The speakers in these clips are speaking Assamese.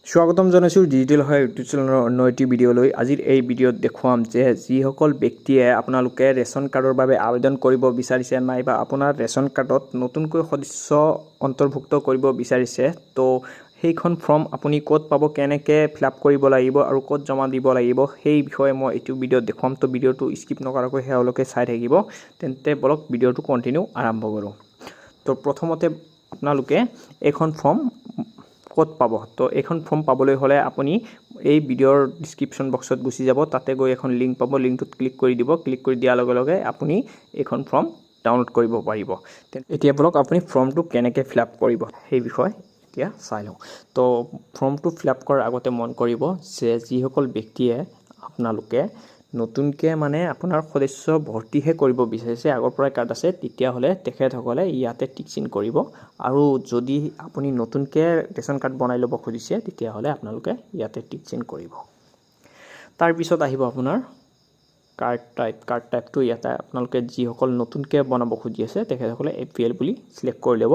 স্বাগতম জনাইছো ডিজিটেল হয় ইউটিউব চেনেলৰ অন্য এটি ভিডিঅ'লৈ। আজিৰ এই ভিডিঅ'ত দেখুৱাম যে যিসকল ব্যক্তিয়ে আপোনালোকে ৰেচন কাৰ্ডৰ বাবে আবেদন কৰিব বিচাৰিছে নাইবা আপোনাৰ ৰেচন কাৰ্ডত নতুনকৈ সদস্য অন্তৰ্ভুক্ত কৰিব বিচাৰিছে, তো সেইখন ফৰ্ম আপুনি ক'ত পাব, কেনেকৈ ফিলআপ কৰিব লাগিব আৰু ক'ত জমা দিব লাগিব, সেই বিষয়ে মই এইটো ভিডিঅ'ত দেখুৱাম। তো ভিডিঅ'টো স্কিপ নকৰাকৈ শেষলৈকে চাই থাকিব। তেন্তে বলক ভিডিঅ'টো কণ্টিনিউ আৰম্ভ কৰোঁ। তো প্ৰথমতে আপোনালোকে এইখন ফৰ্ম ক'ত পাব। তো এইখন ফৰ্ম পাবলৈ হ'লে আপুনি এই ভিডিঅ'ৰ ডিছক্ৰিপশ্যন বক্সত গুচি যাব, তাতে গৈ এখন লিংক পাব, লিংকটোত ক্লিক কৰি দিব। ক্লিক কৰি দিয়াৰ লগে লগে আপুনি এইখন ফৰ্ম ডাউনলোড কৰিব পাৰিব। এতিয়া বলক আপুনি ফৰ্মটো কেনেকৈ ফিলআপ কৰিব সেই বিষয়ে এতিয়া চাই লওঁ। তো ফৰ্মটো ফিলআপ কৰাৰ আগতে মন কৰিব যে যিসকল ব্যক্তিয়ে আপোনালোকে নতুনকৈ আপোনাৰ সদস্য ভৰ্তিহে কৰিব বিচাৰিছে, আগৰ পৰাই কাৰ্ড আছে, তেতিয়াহ'লে তেখেতসকলে ইয়াতে টিক চিন কৰিব। আৰু যদি আপুনি নতুনকৈ ৰেচন কাৰ্ড বনাই ল'ব খুজিছে তেতিয়াহ'লে আপোনালোকে ইয়াতে টিক চিন কৰিব। তাৰপিছত আহিব আপোনাৰ কাৰ্ড টাইপটো ইয়াতে আপোনালোকে যিসকল নতুনকৈ বনাব খুজি আছে তেখেতসকলে APL বুলি চিলেক্ট কৰি ল'ব।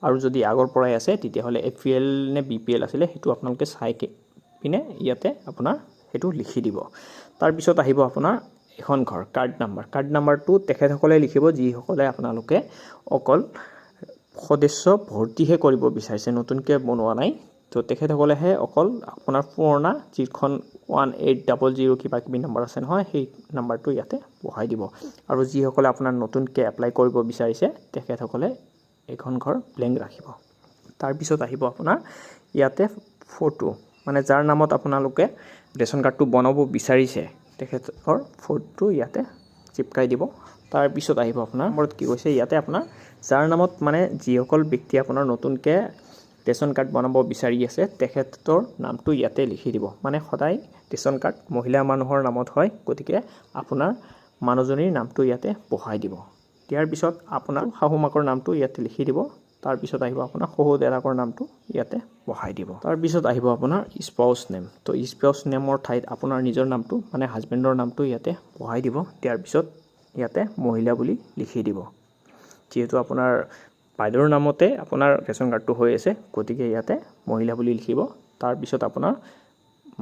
আৰু যদি আগৰ পৰাই আছে তেতিয়াহ'লে APL নে BPL আছিলে সেইটো আপোনালোকে চাই পিনে ইয়াতে আপোনাৰ সেইটো লিখি দিব। তাৰপিছত আহিব আপোনাৰ এখন ঘৰ কাৰ্ড নাম্বাৰটো তেখেতসকলে লিখিব যিসকলে আপোনালোকে অকল সদস্য ভৰ্তিহে কৰিব বিচাৰিছে, নতুনকৈ বনোৱা নাই। তো তেখেতসকলেহে অকল আপোনাৰ পুৰণা যিখন 1800 কিবা কিবি নম্বৰ আছে নহয়, সেই নাম্বাৰটো ইয়াতে বহাই দিব। আৰু যিসকলে আপোনাৰ নতুনকৈ এপ্লাই কৰিব বিচাৰিছে তেখেতসকলে এইখন ঘৰ ব্লেংক ৰাখিব। তাৰপিছত আহিব আপোনাৰ ইয়াতে ফটো, যাৰ নামত আপোনালোকে ৰেচন কাৰ্ডটো বনাব বিচাৰিছে তেখেতৰ ফটো ইয়াতে চিপকাই দিব। তাৰপিছত আহিব আপোনাৰ নম্বৰত কি কৈছে ইয়াতে আপোনাৰ যাৰ নামত যিসকল ব্যক্তি আপোনাৰ নতুনকৈ ৰেচন কাৰ্ড বনাব বিচাৰি আছে তেখেতৰ নামটো ইয়াতে লিখি দিব। সদায় ৰেচন কাৰ্ড মহিলা মানুহৰ নামত হয়, গতিকে আপোনাৰ মানুহজনীৰ নামটো ইয়াতে বহাই দিব। ইয়াৰ পিছত আপোনাৰ শাহু মাকৰ নামটো ইয়াতে লিখি দিব। তাৰপিছত আহিব আপোনাৰ শহু দেউতাকৰ নামটো ইয়াতে বহাই দিব। তাৰপিছত আহিব আপোনাৰ স্পাউচ নেম। তো স্পাউচ নেমৰ ঠাইত আপোনাৰ নিজৰ নামটো হাজবেণ্ডৰ নামটো ইয়াতে বহাই দিব। ইয়াৰ পিছত ইয়াতে মহিলা বুলি লিখি দিব। যিহেতু আপোনাৰ বাইদেউৰ নামতে আপোনাৰ ৰেচন কাৰ্ডটো হৈ আছে, গতিকে ইয়াতে মহিলা বুলি লিখিব। তাৰপিছত আপোনাৰ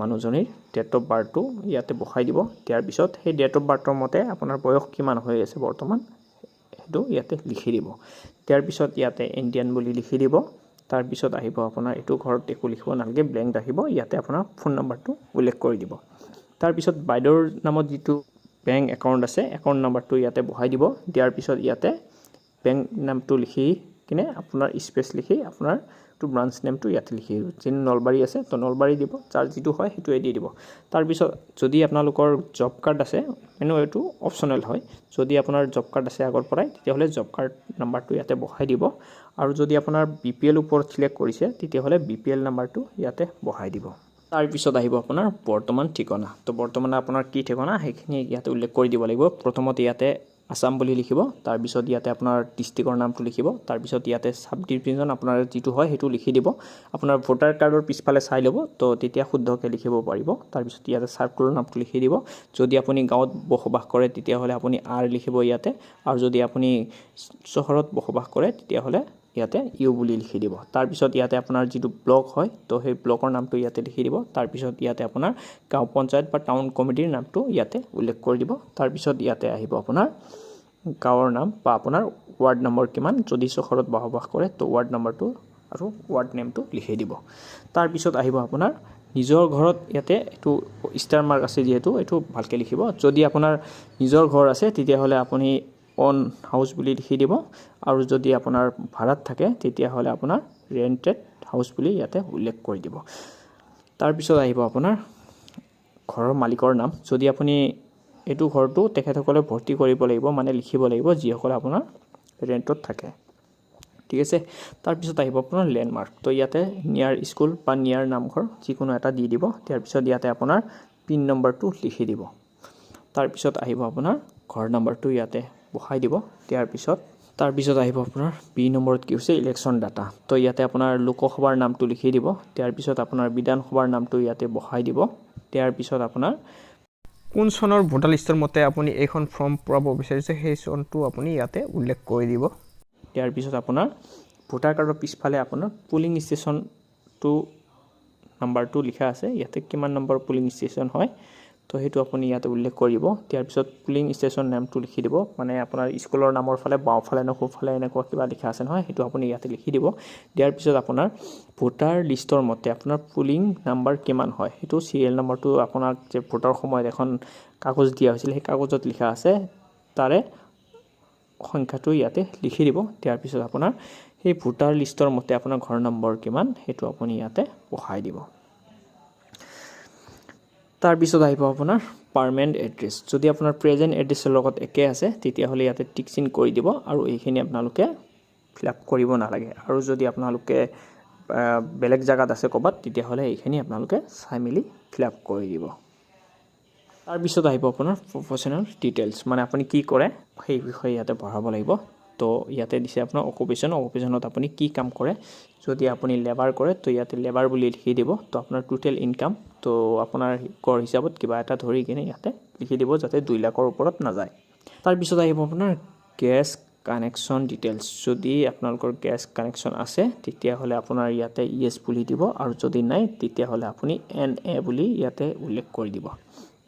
মানুহজনীৰ ডেট অফ বাৰ্থটো ইয়াতে বহাই দিব। ইয়াৰ পিছত সেই ডেট অফ বাৰ্থৰ মতে আপোনাৰ বয়স কিমান হৈ আছে বৰ্তমান সেইটো ইয়াতে লিখি দিব। ইয়াৰ পিছত ইয়াতে ইণ্ডিয়ান বুলি লিখি দিব। তাৰপিছত আহিব আপোনাৰ এইটো ঘৰত একো লিখিব নালাগে, ব্লেংক ৰাখিব। ইয়াতে আপোনাৰ ফোন নাম্বাৰটো উল্লেখ কৰি দিব। তাৰপিছত বাইদেউৰ নামত যিটো বেংক একাউণ্ট আছে, একাউণ্ট নাম্বাৰটো ইয়াতে বহাই দিব। দিয়াৰ পিছত ইয়াতে বেংক নামটো লিখি কিনে আপোনাৰ স্পেচ লিখি আপোনাৰ ব্ৰাঞ্চ নেমটো ইয়াতে লিখি দিব। যেনে নলবাৰী আছে তো নলবাৰী দিব, যাৰ যিটো হয় সেইটোৱে দি দিব। তাৰপিছত যদি আপোনালোকৰ জব কাৰ্ড আছে, এইটো অপশ্যনেল হয়, যদি আপোনাৰ জব কাৰ্ড আছে আগৰ পৰাই তেতিয়াহ'লে জব কাৰ্ড নাম্বাৰটো ইয়াতে বহাই দিব। আৰু যদি আপোনাৰ BPL ওপৰত চিলেক্ট কৰিছে তেতিয়াহ'লে BPL নাম্বাৰটো ইয়াতে বহাই দিব। তাৰপিছত আহিব আপোনাৰ বৰ্তমান ঠিকনা। তো বৰ্তমান আপোনাৰ কি ঠিকনা সেইখিনি ইয়াতে উল্লেখ কৰি দিব লাগিব। প্ৰথমতে ইয়াতে আছাম বুলি লিখিব। তাৰপিছত ইয়াতে আপোনাৰ ডিষ্ট্ৰিক্টৰ নামটো লিখিব। তাৰপিছত ইয়াতে সাব ডিভিজন আপোনাৰ যিটো হয় সেইটো লিখি দিব। আপোনাৰ ভোটাৰ কাৰ্ডৰ পিছফালে চাই ল'ব, তো তেতিয়া শুদ্ধকৈ লিখিব পাৰিব। তাৰপিছত ইয়াতে চাৰ্কুলৰ নামটো লিখি দিব। যদি আপুনি গাঁৱত বসবাস কৰে তেতিয়াহ'লে আপুনি R লিখিব ইয়াতে, আৰু যদি আপুনি চহৰত বসবাস কৰে তেতিয়াহ'লে ইয়াতে U বুলি লিখি দিব। তাৰপিছত ইয়াতে আপোনাৰ যিটো ব্লক হয় তো সেই ব্লকৰ নামটো ইয়াতে লিখি দিব। তাৰপিছত ইয়াতে আপোনাৰ গাঁও পঞ্চায়ত বা টাউন কমিটিৰ নামটো ইয়াতে উল্লেখ কৰি দিব। তাৰপিছত ইয়াতে আহিব আপোনাৰ গাঁৱৰ নাম বা আপোনাৰ ৱাৰ্ড নম্বৰ কিমান, যদি চহৰত বসবাস কৰে তো ৱাৰ্ড নম্বৰটো আৰু ৱাৰ্ড নেমটো লিখি দিব। তাৰপিছত আহিব আপোনাৰ নিজৰ ঘৰত ইয়াতে এইটো ষ্টাৰ মাৰ্ক আছে যিহেতু এইটো ভালকৈ লিখিব। যদি আপোনাৰ নিজৰ ঘৰ আছে তেতিয়াহ'লে আপুনি অন হাউচ বুলি লিখি দিব। আৰু যদি আপোনাৰ ভাড়াত থাকে তেতিয়াহ'লে আপোনাৰ ৰেণ্টেড হাউচ বুলি ইয়াতে উল্লেখ কৰি দিব। তাৰপিছত আহিব আপোনাৰ ঘৰৰ মালিকৰ নাম। যদি আপুনি এইটো ঘৰটো তেখেতসকলে ভৰ্তি কৰিব লাগিব, লিখিব লাগিব যিসকলে আপোনাৰ ৰেণ্টত থাকে, ঠিক আছে। তাৰপিছত আহিব আপোনাৰ লেণ্ডমাৰ্ক। তো ইয়াতে নিয়াৰ স্কুল বা নিয়াৰ নামঘৰ যিকোনো এটা দি দিব। তাৰপিছত ইয়াতে আপোনাৰ পিন নম্বৰটো লিখি দিব। তাৰপিছত আহিব আপোনাৰ ঘৰ নম্বৰটো ইয়াতে বহাই দিব। তাৰপিছত আহিব আপোনাৰ B নম্বৰত কি হৈছে ইলেকশ্যন ডাটা। তো ইয়াতে আপোনাৰ লোকসভাৰ নামটো লিখি দিব। তাৰপিছত আপোনাৰ বিধানসভাৰ নামটো ইয়াতে বহাই দিব। তাৰপিছত আপোনাৰ কোন চনৰ ভোটাৰ লিষ্টৰ মতে আপুনি এইখন ফৰ্ম পূৰাব বিচাৰিছে সেই চনটো আপুনি ইয়াতে উল্লেখ কৰি দিব। তাৰপিছত আপোনাৰ ভোটাৰ কাৰ্ডৰ পিছফালে আপোনাৰ পুলিং ষ্টেচনটো নাম্বাৰটো লিখা আছে ইয়াতে কিমান নম্বৰ পুলিং ষ্টেচন হয় তো সেইটো আপুনি ইয়াতে উল্লেখ কৰিব ইয়াৰ পিছত পুলিং ষ্টেচন নামটো লিখি দিব মানে আপোনাৰ স্কুলৰ নামৰ ফালে বাওঁফালে নে সোঁফালে এনেকুৱা কিবা লিখা আছে নহয় সেইটো আপুনি ইয়াতে লিখি দিব দিয়াৰ পিছত আপোনাৰ ভোটাৰ লিষ্টৰ মতে আপোনাৰ পুলিং নাম্বাৰ কিমান হয় সেইটো সিৰিয়েল নম্বৰটো আপোনাক যে ভোটাৰ সময়ত এখন কাগজ দিয়া হৈছিল সেই কাগজত লিখা আছে তাৰে সংখ্যাটো ইয়াতে লিখি দিব দিয়াৰ পিছত আপোনাৰ সেই ভোটাৰ লিষ্টৰ মতে আপোনাৰ ঘৰ নম্বৰ কিমান সেইটো আপুনি ইয়াতে বহাই দিব তাৰ পিছত আহিব আপোনাৰ পাৰ্মানেন্ট এড্ৰেছ যদি আপোনাৰ প্ৰেজেন্ট এড্ৰেছৰ লগত একে আছে তেতিয়া হলে ইয়াতে টিক চিন কৰি দিব আৰু এইখিনি আপোনালোকে ফিলআপ কৰিব নালাগে আৰু যদি আপোনালোকে বেলেগ জায়গাত আছে কবাত তেতিয়া হলে এইখিনি আপোনালোকে চাই মিলি ফিলআপ কৰি দিব তাৰ পিছত আহিব আপোনাৰ প্ৰফেশনাল ডিটেইলছ মানে আপুনি কি কৰে সেই বিষয়ে ইয়াতে ভৰাব লাগিব তো ইয়াতে দিছে আপোনাৰ অকুপেশনত আপুনি কি কাম কৰে যদি আপুনি লেবাৰ কৰে তো ইয়াতে লেবাৰ বুলি লিখি দিব তো আপোনাৰ টোটাল ইনকাম তো আপোনাৰ কৰ হিচাপত কিবা এটা ধৰি কিনে ইয়াতে লিখি দিব যাতে 2 লাখৰ ওপৰত না যায় তাৰ পিছত আহিব আপোনাৰ গ্যাস কানেকশন ডিটেইলছ যদি আপোনালোকৰ গ্যাস কানেকশন আছে তেতিয়া হলে আপোনাৰ ইয়াতে ইয়েস বুলি দিব আৰু যদি নাই তেতিয়া হলে আপুনি NA বুলি ইয়াতে উল্লেখ কৰি দিব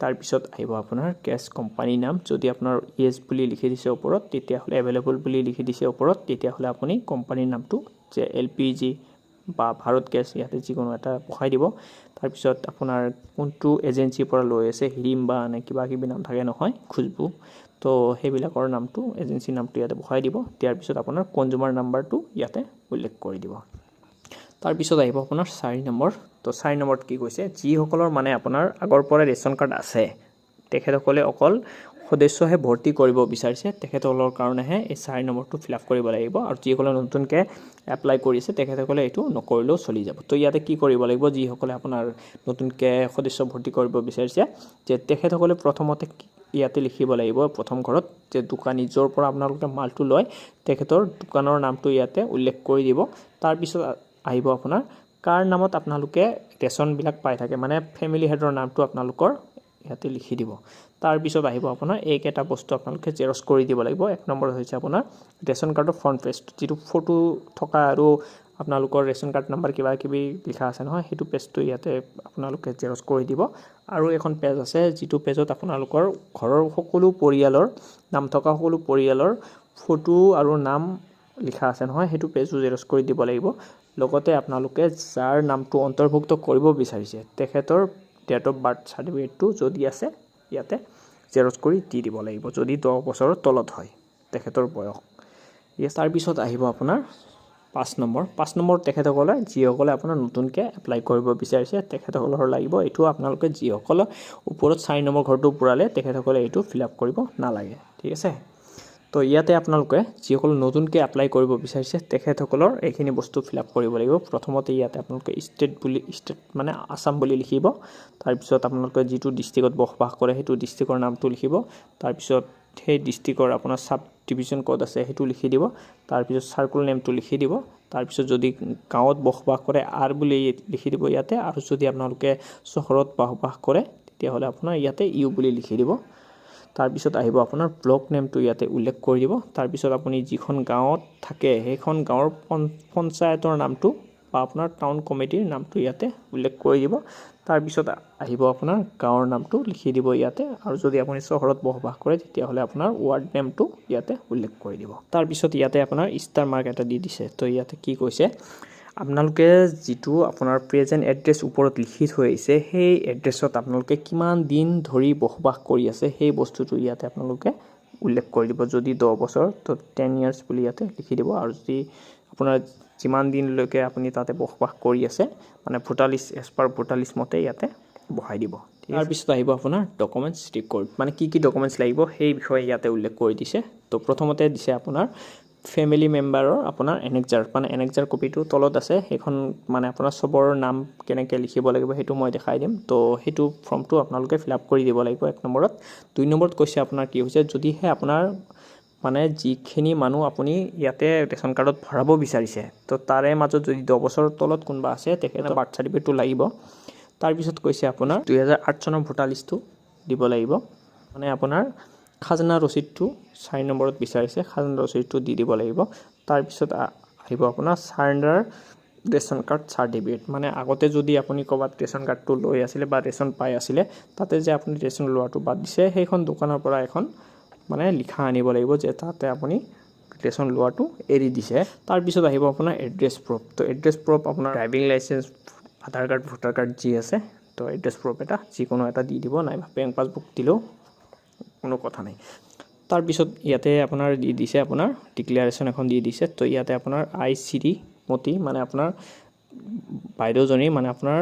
তাৰ পিছত আহিব আপোনাৰ গ্যাস কোম্পানী নাম যদি আপোনাৰ ইয়েস বুলি লিখি দিছে ওপৰত তেতিয়া হলে अवेलेबल বুলি লিখি দিছে ওপৰত তেতিয়া হলে আপুনি কোম্পানীৰ নামটো যে LPG বা ভাৰত গ্যাস ইয়াতে যিকোনো এটা বহাই দিব তাৰ পিছত আপোনাৰ কোনটো এজেন্সিৰ পৰা লৈ আছে হিৰিম বা নে কিবা কিবি নাম থাকে নহয় খুজবু তো হেবিলাকৰ নামটো এজেন্সি নামটো ইয়াতে বহাই দিব তাৰ পিছত আপোনাৰ কনজিউমাৰ নাম্বাৰটো ইয়াতে উল্লেখ কৰি দিব তাৰ পিছত আহিব আপোনাৰ 4 নম্বৰ তো 4 নম্বৰত কি কৈছে যি সকলৰ মানে আপোনাৰ আগৰ পৰা ৰেচন কাৰ্ড আছে তেখেতসকলে অকল সদস্যহে ভৰ্তি কৰিব বিচাৰিছে তেখেতসকলৰ কাৰণেহে এই 4 নম্বৰটো ফিলআপ কৰিব লাগিব আৰু যিসকলে নতুনকৈ এপ্লাই কৰিছে তেখেতসকলে এইটো নকৰিলেও চলি যাব তো ইয়াতে কি কৰিব লাগিব যিসকলে আপোনাৰ নতুনকৈ সদস্য ভৰ্তি কৰিব বিচাৰিছে যে তেখেতসকলে প্ৰথমতে ইয়াতে লিখিব লাগিব প্ৰথম ঘৰত যে দোকানী যৰ পৰা আপোনালোকে মালটো লয় তেখেতৰ দোকানৰ নামটো ইয়াতে উল্লেখ কৰি দিব তাৰ পিছত আহিব আপোনাৰ কাৰ নামত আপোনালোকে ৰেচন বিলাক পাই থাকে মানে ফ্যামিলি হেডৰ নামটো আপোনালোকৰ ইয়াতে লিখি দিব তাৰ পিছত আহিব আপোনাৰ এইকেটা বস্তু আপোনালোকে জেৰক্স কৰি দিব লাগিব এক নম্বৰ হৈছে আপোনাৰ ৰেচন কাৰ্ডৰ ফ্ৰন্ট পেজ যেটো ফটো থকা আৰু আপোনালোকৰ ৰেচন কাৰ্ড নাম্বাৰ কিবা কিবি লিখা আছে নহয় হেতু পেজটো ইয়াতে আপোনালোকে জেৰক্স কৰি দিব আৰু এখন পেজ আছে যেটো পেজত আপোনালোকৰ ঘৰৰ সকলো পৰিয়ালৰ নাম থকা সকলো পৰিয়ালৰ ফটো আৰু নাম লিখা আছে নহয় হেতু পেজটো জেৰক্স কৰি দিব লাগিব লগতে আপোনালোকে যাৰ নামটো অন্তৰ্ভুক্ত কৰিব বিচাৰিছে তেখেতৰ ডেট অফ বাৰ্থ সাৰ্টিফিকেটটো যদি আছে ইয়াতে জেৰক্স কৰি দি দিব লাগিব যদি 10 বছৰৰ তলত হয় তেখেতৰ বয়স ইয়াৰ পিছত আহিব আপোনাৰ 5 নম্বৰ তেখেতসকলে যিসকলে আপোনাৰ নতুনকৈ এপ্লাই কৰিব বিচাৰিছে তেখেতসকলৰ লাগিব এটো আপোনালোকে যিসকলে ওপৰত 4 নম্বৰ ঘৰটো পুৰালে তেখেতসকলে এটো ফিলআপ কৰিব নালাগে ঠিক আছে তো ইয়াতে আপোনালোকে যিসকল নতুনকৈ এপ্লাই কৰিব বিচাৰিছে তেখেতসকলৰ এইখিনি বস্তু ফিলআপ কৰিব লাগিব প্ৰথমতে ইয়াতে আপোনালোকে ষ্টেট মানে আসাম বুলি লিখিব তাৰ পিছত আপোনালোকে যেটো ডিস্ট্ৰিক্টত বসবাস কৰে হেতু ডিস্ট্ৰিক্টৰ নামটো লিখিব তাৰ পিছত সেই ডিস্ট্ৰিক্টৰ আপোনাৰ সাব ডিভিজন কোড আছে হেতু লিখি দিব তাৰ পিছত সাৰ্কুল নেমটো লিখি দিব তাৰ পিছত যদি গাঁৱত বসবাস কৰে আৰ বুলি লিখি দিব ইয়াতে আৰু যদি আপোনালোকে চহৰত বসবাস কৰে তেতিয়া হলে আপোনাৰ ইয়াতে ইউ বুলি লিখি দিব তাৰ পিছত আহিব আপোনাৰ ব্লক নেমটো ইয়াতে উল্লেখ কৰি দিব তাৰ পিছত আপুনি যিখন গাঁৱত থাকে সেইখন গাঁৱৰ পঞ্চায়তৰ নামটো বা আপোনাৰ টাউন কমিটিৰ নামটো ইয়াতে উল্লেখ কৰি দিব তাৰ পিছত আহিব আপোনাৰ গাঁৱৰ নামটো লিখি দিব ইয়াতে আৰু যদি আপুনি চহৰত বসবাস কৰে তেতিয়া হলে আপোনাৰ ওয়াৰ্ড নেমটো ইয়াতে উল্লেখ কৰি দিব তাৰ পিছত ইয়াতে আপোনাৰ ষ্টাৰ মাৰ্ক এটা দি দিছে তো ইয়াতে কি কৈছে আপোনালোকে যেটো আপোনাৰ প্ৰেজেন্ট এড্ৰেছ ওপৰত লিখি থৈ আছে সেই এড্ৰেছত আপোনালোকে কিমান দিন ধৰি বসবাস কৰি আছে সেই বস্তুটো ইয়াতে আপোনালোকে উল্লেখ কৰি দিব যদি 10 বছৰ তো 10 ইয়াৰ্স বুলি ইয়াতে লিখি দিব আৰু যদি আপোনাৰ যিমান দিনলৈকে আপুনি তাতে বসবাস কৰি আছে মানে voter list as per voter list মতে ইয়াতে বহাই দিব তাৰ পিছত আহিব আপোনাৰ ডকুমেন্টছ ৰেকৰ্ড মানে কি ডকুমেন্টছ লাগিব সেই বিষয়ে ইয়াতে উল্লেখ কৰি দিছে তো প্ৰথমতে দিছে আপোনাৰ ফ্যামিলি মেম্বাৰৰ আপোনাৰ এনেকজাৰ মানে এনেকজাৰ কপিটো তলত আছে সেইখন মানে আপোনাৰ সবৰ নাম কেনেকৈ লিখিব লাগিব হেতু মই দেখাই দিম তো হেতু ফৰ্মটো আপোনালোকে ফিলআপ কৰি দিব লাগিব এক নম্বৰত 2 নম্বৰত কৈছে আপোনাৰ কি হৈছে যদিহে আপোনাৰ মানে যিখিনি মানুহ আপুনি ইয়াতে ৰেচন কাৰ্ডত ভৰাব বিচাৰিছে তো তাৰে মাজত যদি 10 বছৰৰ তলত কোনবা আছে তেখেতৰ বাৰ্থ সাৰ্টিফিকেটটো লাগিব তাৰ পিছত কৈছে আপোনাৰ 2008 চনৰ ভোটাৰ লিষ্টটো দিব লাগিব মানে আপোনাৰ খাজনা ৰচিদটো 4 নম্বৰত বিচাৰিছে খাজনা ৰচিদটো দি দিব লাগিব তাৰ পিছত আহিব আপোনাৰ সাৰেন্ডাৰ ৰেচন কাৰ্ড চাৰ্টিফিকেট মানে আগতে যদি আপুনি ক'ৰবাত ৰেচন কাৰ্ডটো লৈ আছিলে বা ৰেচন পাই আছিলে তাতে যে আপুনি ৰেচন লোৱাটো বাদ দিছে সেইখন দোকানৰ পৰা এখন মানে লিখা আনিব লাগিব যে তাতে আপুনি ৰেচন লোৱাটো এৰি দিছে। তাৰপিছত আহিব আপোনাৰ এড্ৰেছ প্ৰুফ। তো এড্ৰেছ প্ৰুফ আপোনাৰ ড্ৰাইভিং লাইচেঞ্চ, আধাৰ কাৰ্ড, ভোটাৰ কাৰ্ড যি আছে তো এড্ৰেছ প্ৰুফ এটা যিকোনো এটা দি দিব, নাইবা বেংক পাছবুক দিলেও কোনো কথা নাই। তাৰপিছত ইয়াতে আপোনাৰ দি দিছে আপোনাৰ ডিক্লেৰেশ্যন এখন দি দিছে। তো ইয়াতে আপোনাৰ শ্ৰীমতী মানে আপোনাৰ বাইদেউজনী মানে আপোনাৰ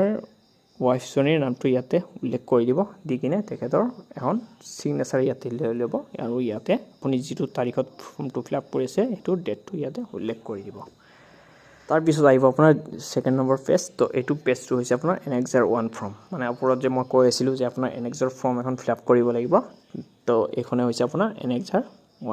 ৱাইফজনীৰ নামটো ইয়াতে উল্লেখ কৰি দিব, দি কিনে তেখেতৰ এখন ছিগনেচাৰ ইয়াতে লৈ ল'ব আৰু ইয়াতে আপুনি যিটো তাৰিখত ফৰ্মটো ফিল আপ কৰিছে সেইটো ডেটটো ইয়াতে উল্লেখ কৰি দিব। তাৰপিছত আহিব আপোনাৰ ছেকেণ্ড নম্বৰ পেজ। তো এইটো পেজটো হৈছে আপোনাৰ এনেক্সাৰ 1 ফৰ্ম। মানে ওপৰত যে মই কৈ আছিলোঁ যে আপোনাৰ এনেক্সাৰ ফৰ্ম এখন ফিল আপ কৰিব লাগিব, তো এইখনে হৈছে আপোনাৰ এনেক্সাৰ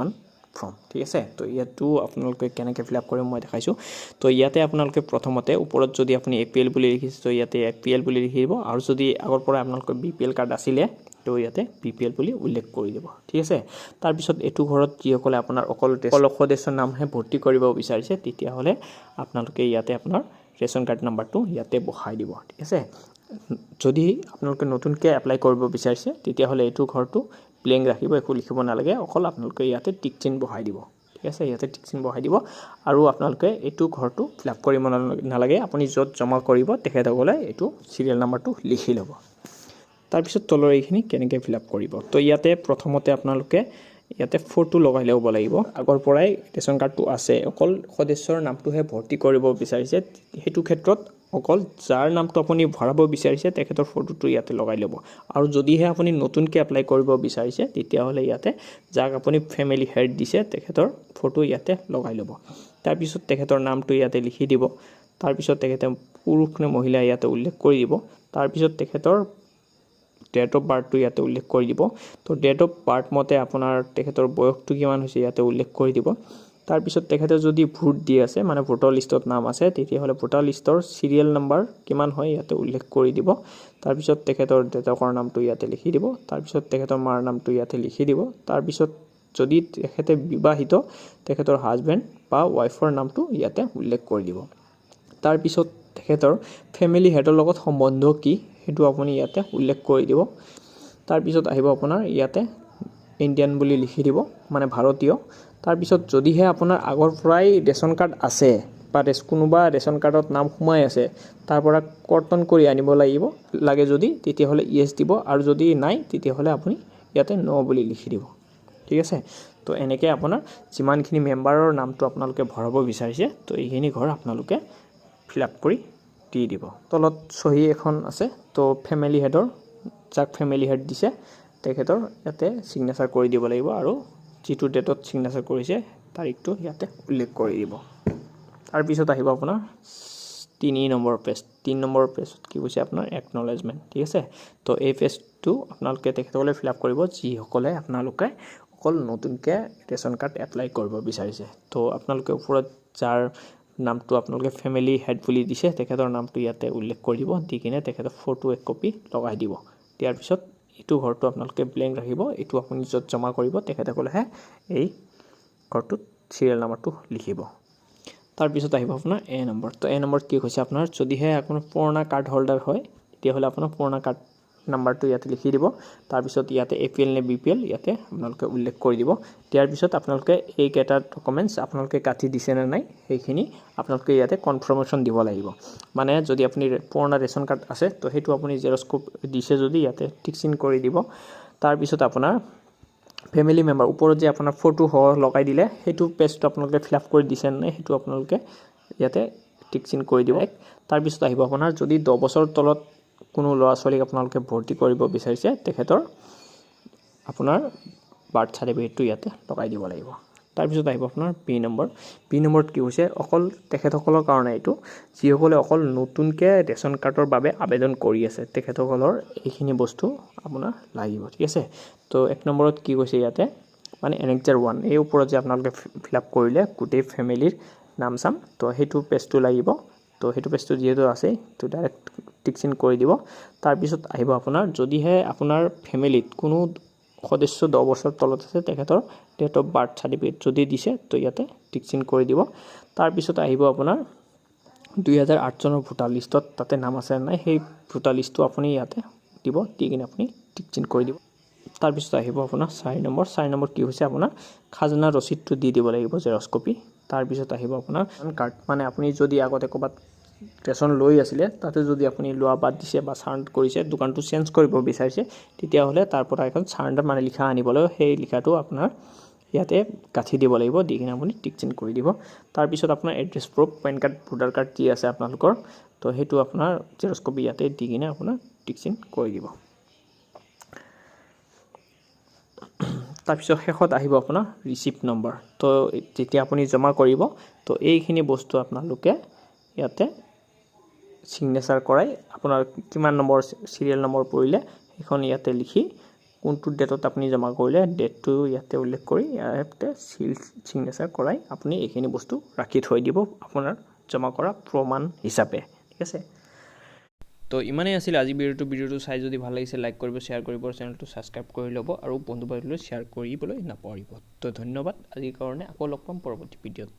1 ফৰ্ম। ঠিক আছে, তো ইয়াতো আপোনালোকে কেনেকৈ ফিল আপ কৰিম মই দেখাইছোঁ। তো ইয়াতে আপোনালোকে প্ৰথমতে ওপৰত যদি আপুনি APL বুলি লিখিছে তো ইয়াতে APL বুলি লিখি দিব, আৰু যদি আগৰ পৰা আপোনালোকৰ BPL কাৰ্ড আছিলে তো ইয়াতে BPL বুলি উল্লেখ কৰি দিব। ঠিক আছে, তাৰপিছত এইটো ঘৰত যিসকলে আপোনাৰ অকল সদস্যৰ নামহে ভৰ্তি কৰিব বিচাৰিছে তেতিয়াহ'লে আপোনালোকে ইয়াতে আপোনাৰ ৰেচন কাৰ্ড নাম্বাৰটো ইয়াতে বহাই দিব। ঠিক আছে, যদি আপোনালোকে নতুনকৈ এপ্লাই কৰিব বিচাৰিছে তেতিয়াহ'লে এইটো ঘৰটো প্লেইন ৰাখিব, একো লিখিব নালাগে, অকল আপোনালোকে ইয়াতে টিক চিন বহাই দিব। ঠিক আছে, ইয়াতে টিক চিন বহাই দিব আৰু আপোনালোকে এইটো ঘৰটো ফিল আপ কৰিব নালাগে। আপুনি য'ত জমা কৰিব তেখেতসকলে এইটো চিৰিয়েল নাম্বাৰটো লিখি ল'ব। তাৰপিছত তলৰ এইখিনি কেনেকৈ ফিল আপ কৰিব। তো ইয়াতে প্ৰথমতে আপোনালোকে ইয়াতে ফটো লগাই ল'ব লাগিব। আগৰ পৰাই ৰেচন কাৰ্ডটো আছে, অকল সদস্যৰ নামটোহে ভৰ্তি কৰিব বিচাৰিছে, সেইটো ক্ষেত্ৰত অকল যাৰ নামটো আপুনি ভৰাব বিচাৰিছে তেখেতৰ ফটোটো ইয়াতে লগাই ল'ব। আৰু যদিহে আপুনি নতুনকৈ এপ্লাই কৰিব বিচাৰিছে তেতিয়াহ'লে ইয়াতে যাক আপুনি ফেমিলি হেড দিছে তেখেতৰ ফটো ইয়াতে লগাই ল'ব। তাৰপিছত তেখেতৰ নামটো ইয়াতে লিখি দিব। তাৰপিছত তেখেতে পুৰুষ নে মহিলা ইয়াতে উল্লেখ কৰি দিব। তাৰপিছত তেখেতৰ ডেট অফ বাৰ্থটো ইয়াতে উল্লেখ কৰি দিব। তো ডেট অফ বাৰ্থ মতে আপোনাৰ তেখেতৰ বয়সটো কিমান হৈছে ইয়াতে উল্লেখ কৰি দিব। তাৰপিছত তেখেতে যদি ভোট দি আছে মানে ভোটাৰ লিষ্টত নাম আছে তেতিয়াহ'লে ভোটাৰ লিষ্টৰ চিৰিয়েল নাম্বাৰ কিমান হয় ইয়াতে উল্লেখ কৰি দিব। তাৰপিছত তেখেতৰ দেউতাকৰ নামটো ইয়াতে লিখি দিব। তাৰপিছত তেখেতৰ মাৰ নামটো ইয়াতে লিখি দিব। তাৰপিছত যদি তেখেতে বিবাহিত তেখেতৰ হাজবেণ্ড বা ৱাইফৰ নামটো ইয়াতে উল্লেখ কৰি দিব। তাৰপিছত তেখেতৰ ফেমিলি হেডৰ লগত সম্বন্ধ কি সেইটো আপুনি ইয়াতে উল্লেখ কৰি দিব। তাৰপিছত আহিব আপোনাৰ ইয়াতে ইণ্ডিয়ান বুলি লিখি দিব, মানে ভাৰতীয়। তাৰপিছত যদিহে আপোনাৰ আগৰ পৰাই ৰেচন কাৰ্ড আছে বা কোনোবা ৰেচন কাৰ্ডত নাম সোমাই আছে তাৰ পৰা কৰ্তন কৰি আনিব লাগে যদি তেতিয়াহ'লে ইয়েছ দিব, আৰু যদি নাই তেতিয়াহ'লে আপুনি ইয়াতে ন বুলি লিখি দিব। ঠিক আছে, তো এনেকৈ আপোনাৰ যিমানখিনি মেম্বাৰৰ নামটো আপোনালোকে ভৰাব বিচাৰিছে তো এইখিনি ঘৰ আপোনালোকে ফিল আপ কৰি দি দিব। তলত চহী এখন আছে, তো ফেমিলি হেডৰ যাক ফেমিলি হেড দিছে তেখেতৰ ইয়াতে ছিগনেচাৰ কৰি দিব লাগিব, আৰু যিটো ডেটত ছিগনেচাৰ কৰিছে তাৰিখটো ইয়াতে উল্লেখ কৰি দিব। তাৰপিছত আহিব আপোনাৰ 3 নম্বৰ পেজ। 3 নম্বৰ পেজত কি কৈছে আপোনাৰ একনলেজমেণ্ট। ঠিক আছে, তো এই পেজটো আপোনালোকে তেখেতসকলে ফিল আপ কৰিব যিসকলে আপোনালোকে অকল নতুনকৈ ৰেচন কাৰ্ড এপ্লাই কৰিব বিচাৰিছে। তো আপোনালোকে ওপৰত যাৰ নামটো আপোনালোকে ফেমিলি হেড বুলি দিছে তেখেতৰ নামটো ইয়াতে উল্লেখ কৰি দিব, দি কিনে তেখেতৰ ফটো এক কপি লগাই দিব। দিয়াৰ পিছত এইটো ঘৰটো আপোনালোকে ব্লেংক ৰাখিব, এইটো আপুনি য'ত জমা কৰিব তেখেতসকলেহে এই ঘৰটোত চিৰিয়েল নাম্বাৰটো লিখিব। তাৰপিছত আহিব আপোনাৰ A নম্বৰ। তো A নম্বৰত কি কৈছে আপোনাৰ যদিহে আপোনাৰ পুৰণা কাৰ্ড হোল্ডাৰ হয় তেতিয়াহ'লে আপোনাৰ পুৰণা কাৰ্ড নাম্বাৰটো ইয়াতে লিখি দিব। তাৰপিছত ইয়াতে APL নে BPL ইয়াতে আপোনালোকে উল্লেখ কৰি দিব। দিয়াৰ পিছত আপোনালোকে এইকেইটা ডকুমেণ্টছ আপোনালোকে কাটি দিছে নে নাই সেইখিনি আপোনালোকে ইয়াতে কনফাৰ্মেশ্যন দিব লাগিব। মানে যদি আপুনি পুৰণা ৰেচন কাৰ্ড আছে তো সেইটো আপুনি জেৰক্স কপি দিছে যদি ইয়াতে টিক চিন কৰি দিব। তাৰপিছত আপোনাৰ ফেমিলি মেম্বাৰ ওপৰত যে আপোনাৰ ফটো লগাই দিলে সেইটো পেজটো আপোনালোকে ফিল আপ কৰি দিছে নাই সেইটো আপোনালোকে ইয়াতে টিক চিন কৰি দিব। তাৰপিছত আহিব আপোনাৰ যদি 10 বছৰ তলত কোনো ল'ৰা ছোৱালীক আপোনালোকে ভৰ্তি কৰিব বিচাৰিছে তেখেতৰ আপোনাৰ বাৰ্থ চাৰ্টিফিকেটটো ইয়াতে লগাই দিব লাগিব। তাৰপিছত আহিব আপোনাৰ B নম্বৰ। B নম্বৰত কি হৈছে অকল তেখেতসকলৰ কাৰণে এইটো যিসকলে অকল নতুনকৈ ৰেচন কাৰ্ডৰ বাবে আবেদন কৰি আছে তেখেতসকলৰ এইখিনি বস্তু আপোনাৰ লাগিব। ঠিক আছে, তো 1 নম্বৰত কি কৈছে ইয়াতে মানে এনেক্সাৰ 1 এই ওপৰত যে আপোনালোকে ফিল আপ কৰিলে গোটেই ফেমিলিৰ নাম চাম তো সেইটো পেজটো লাগিব। তো সেইটো পেজটো যিহেতু আছে তো ডাইৰেক্ট টিক চিন কৰি দিব। তাৰপিছত আহিব আপোনাৰ যদিহে আপোনাৰ ফেমিলিত কোনো সদস্য 10 বছৰ তলত আছে তেখেতৰ ডেট অফ বাৰ্থ চাৰ্টিফিকেট যদি দিছে তো ইয়াতে টিক চিন কৰি দিব। তাৰপিছত আহিব আপোনাৰ 2008 চনৰ ভোটাৰ লিষ্টত তাতে নাম আছে নাই সেই ভোটাৰ লিষ্টটো আপুনি ইয়াতে দিব দি কিনে আপুনি টিক চিন কৰি দিব তাৰপিছত আহিব আপোনাৰ 4 নম্বৰ কি হৈছে আপোনাৰ খাজনা ৰচিদটো দি দিব লাগিব জেৰক্স কপি তাৰপিছত আহিব আপোনাৰ কাৰ্ড মানে আপুনি যদি আগতে ক'বাত ৰেচন লৈ আছিলে তাতে যদি আপুনি লোৱা বাদ দিছে বা সাৰেণ্ডাৰ কৰিছে দোকানটো চেঞ্জ কৰিব বিচাৰিছে তেতিয়া হলে তাৰ পৰা এখন সাৰেণ্ডাৰ মানে লিখা আনিবলৈ সেই লিখাটো আপোনাৰ ইয়াতে গাঠি দিব লাগিব দি কিনে আপুনি টিক চিন কৰি দিব তাৰপিছত আপোনাৰ address proof PAN card voter card যি আছে আপোনালোকৰ তো হেতু আপোনাৰ জেৰক্স কপি ইয়াতে দি কিনে আপোনাৰ টিক চিন কৰি দিব তাৰপিছত শেষত আহিব আপোনাৰ ৰিচিপ্ট নম্বৰ তো যেতিয়া আপুনি জমা কৰিব তো এইখিনি বস্তু আপোনালোকে ইয়াতে সিগনেচাৰ কৰাই আপোনাৰ কিমান নম্বৰ সিৰিয়েল নম্বৰ পৰিলে এখন ইয়াতে লিখি কোনটো ডেটত আপুনি জমা কৰিলে ডেটটো ইয়াতে উল্লেখ কৰি ইয়াতে সিগনেচাৰ কৰাই আপুনি এইখিনি বস্তু ৰাখি থৈ দিব আপোনাৰ জমা কৰা প্ৰমাণ হিচাপে ঠিক আছে তো ইমানেই আছিল আজি ভিডিওটো চাই যদি ভাল লাগিছে লাইক কৰিব শেয়াৰ কৰিব চেনেলটো সাবস্ক্ৰাইব কৰি ল'ব আৰু বন্ধু বান্ধৱীলৈ শেয়াৰ কৰিবলৈ নাপাহৰিব তো ধন্যবাদ আজিৰ কাৰণে আকৌ লগ পাম পৰৱৰ্তী ভিডিঅ'ত